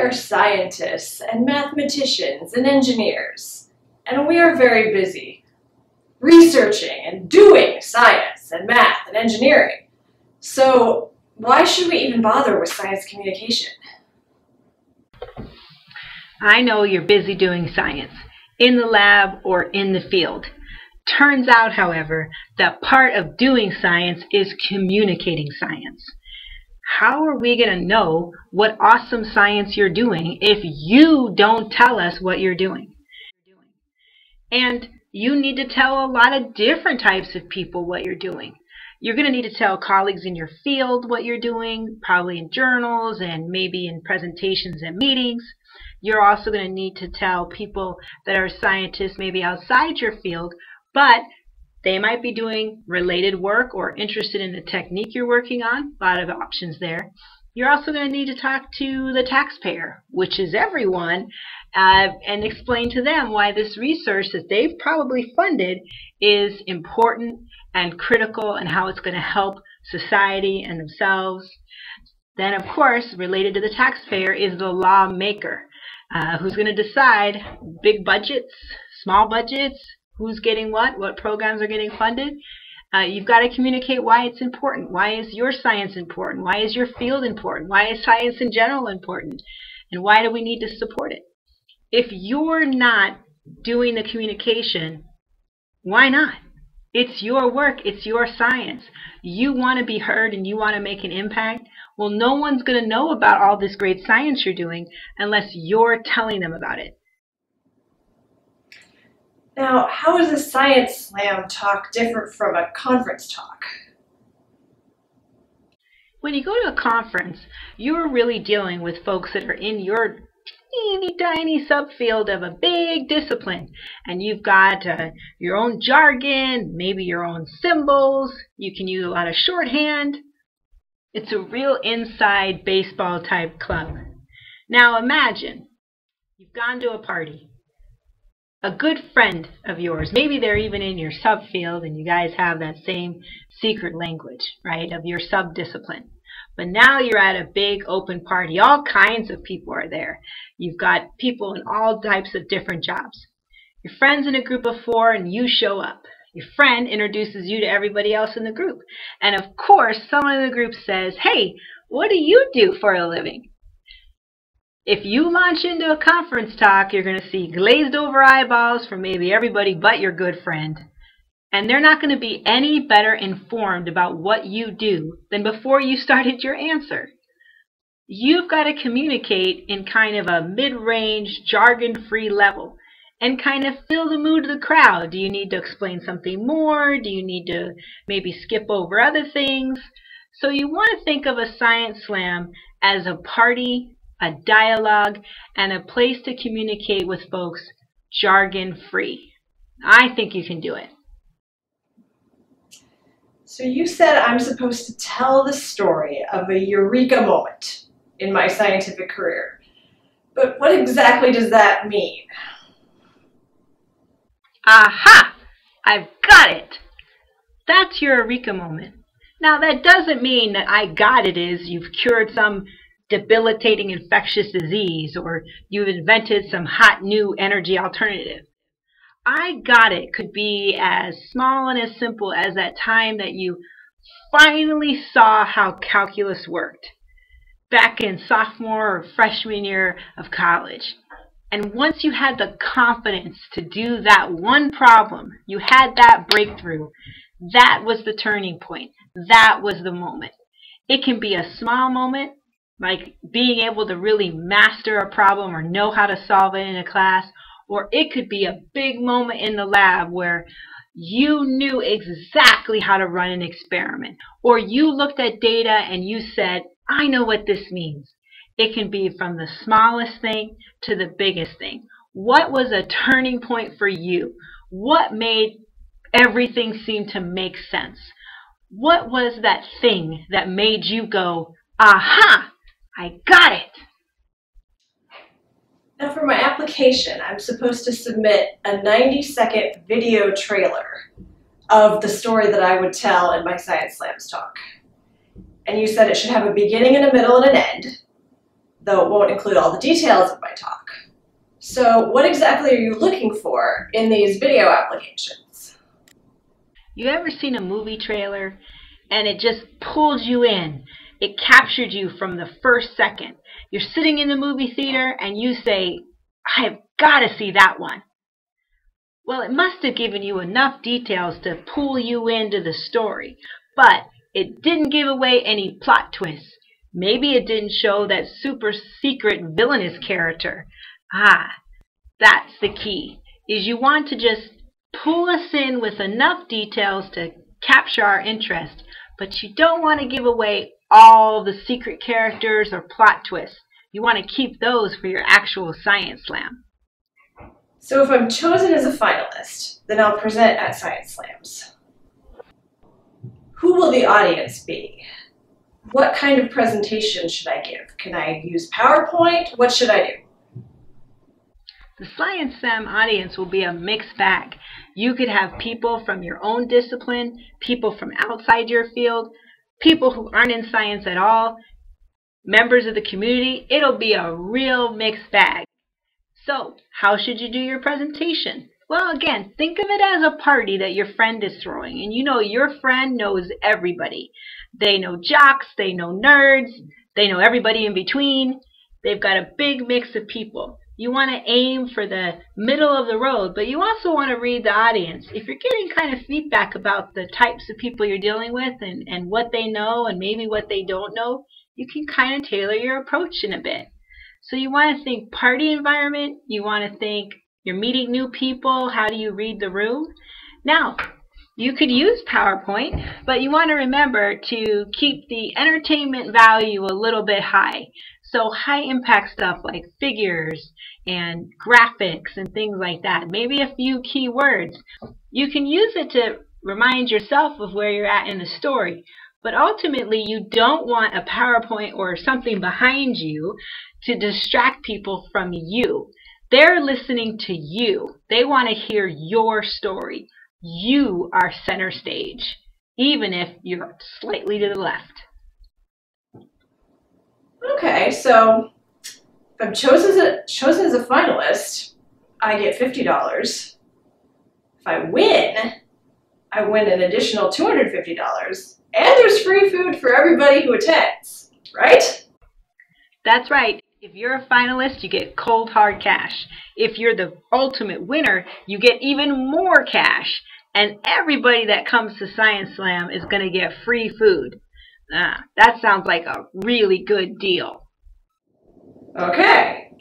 are scientists and mathematicians and engineers, and we are very busy researching and doing science and math and engineering. So why should we even bother with science communication? I know you're busy doing science, in the lab or in the field. Turns out, however, that part of doing science is communicating science. How are we going to know what awesome science you're doing if you don't tell us what you're doing? And you need to tell a lot of different types of people what you're doing. You're going to need to tell colleagues in your field what you're doing, probably in journals and maybe in presentations and meetings. You're also going to need to tell people that are scientists maybe outside your field, but they might be doing related work or interested in the technique you're working on. A lot of options there. You're also going to need to talk to the taxpayer, which is everyone, and explain to them why this research that they've probably funded is important and critical and how it's going to help society and themselves. Then, of course, related to the taxpayer is the lawmaker, who's going to decide big budgets, small budgets, who's getting what programs are getting funded. You've got to communicate why it's important. Why is your science important? Why is your field important? Why is science in general important? And why do we need to support it? If you're not doing the communication, why not? It's your work. It's your science. You want to be heard and you want to make an impact. Well, no one's going to know about all this great science you're doing unless you're telling them about it. Now, how is a science slam talk different from a conference talk? When you go to a conference, you're really dealing with folks that are in your teeny tiny subfield of a big discipline. And you've got your own jargon, maybe your own symbols. You can use a lot of shorthand. It's a real inside baseball type club. Now imagine you've gone to a party. A good friend of yours, maybe they're even in your subfield and you guys have that same secret language, right, of your subdiscipline. But now you're at a big open party. All kinds of people are there. You've got people in all types of different jobs. Your friend's in a group of 4 and you show up. Your friend introduces you to everybody else in the group. And of course, someone in the group says, "Hey, what do you do for a living?" If you launch into a conference talk, you're going to see glazed over eyeballs from maybe everybody but your good friend. And they're not going to be any better informed about what you do than before you started your answer. You've got to communicate in kind of a mid-range, jargon-free level and kind of fill the mood of the crowd. Do you need to explain something more? Do you need to maybe skip over other things? So you want to think of a science slam as a party, a dialogue, and a place to communicate with folks jargon-free. I think you can do it. So you said I'm supposed to tell the story of a eureka moment in my scientific career. But what exactly does that mean? Aha! I've got it! That's your eureka moment. Now that doesn't mean that I got it is you've cured some debilitating infectious disease or you've invented some hot new energy alternative. I got it could be as small and as simple as that time that you finally saw how calculus worked back in sophomore or freshman year of college. And once you had the confidence to do that one problem, you had that breakthrough, that was the turning point. That was the moment. It can be a small moment, like being able to really master a problem or know how to solve it in a class, or it could be a big moment in the lab where you knew exactly how to run an experiment, or you looked at data and you said, I know what this means. It can be from the smallest thing to the biggest thing. What was a turning point for you? What made everything seem to make sense? What was that thing that made you go, aha! I got it! Now for my application, I'm supposed to submit a 90-second video trailer of the story that I would tell in my Science Slams talk. And you said it should have a beginning and a middle and an end. though it won't include all the details of my talk. So what exactly are you looking for in these video applications? You ever seen a movie trailer and it just pulled you in? It captured you from the first second. You're sitting in the movie theater and you say, I've got to see that one. Well, it must have given you enough details to pull you into the story, but it didn't give away any plot twists. Maybe it didn't show that super secret villainous character. That's the key, is you want to just pull us in with enough details to capture our interest, but you don't want to give away all the secret characters or plot twists. You want to keep those for your actual science slam. So if I'm chosen as a finalist, then I'll present at Science Slams. Who will the audience be? What kind of presentation should I give? Can I use PowerPoint? What should I do? The Science Slam audience will be a mixed bag. You could have people from your own discipline, people from outside your field, people who aren't in science at all, members of the community. It'll be a real mixed bag. So, how should you do your presentation? Well, again, think of it as a party that your friend is throwing, and you know your friend knows everybody. They know jocks, they know nerds, they know everybody in between. They've got a big mix of people. You want to aim for the middle of the road, but you also want to read the audience. If you're getting kind of feedback about the types of people you're dealing with and what they know and maybe what they don't know, you can kind of tailor your approach in a bit. So you want to think party environment, you want to think you're meeting new people, how do you read the room? Now, you could use PowerPoint, but you want to remember to keep the entertainment value a little bit high. So high impact stuff like figures and graphics and things like that. Maybe a few key words. You can use it to remind yourself of where you're at in the story. But ultimately, you don't want a PowerPoint or something behind you to distract people from you. They're listening to you. They want to hear your story. You are center stage, even if you're slightly to the left. Okay, so if I'm chosen as a finalist, I get $50. If I win an additional $250. And there's free food for everybody who attends, right? That's right. If you're a finalist, you get cold hard cash. If you're the ultimate winner, you get even more cash. And everybody that comes to Science Slam is going to get free food. That sounds like a really good deal. Okay.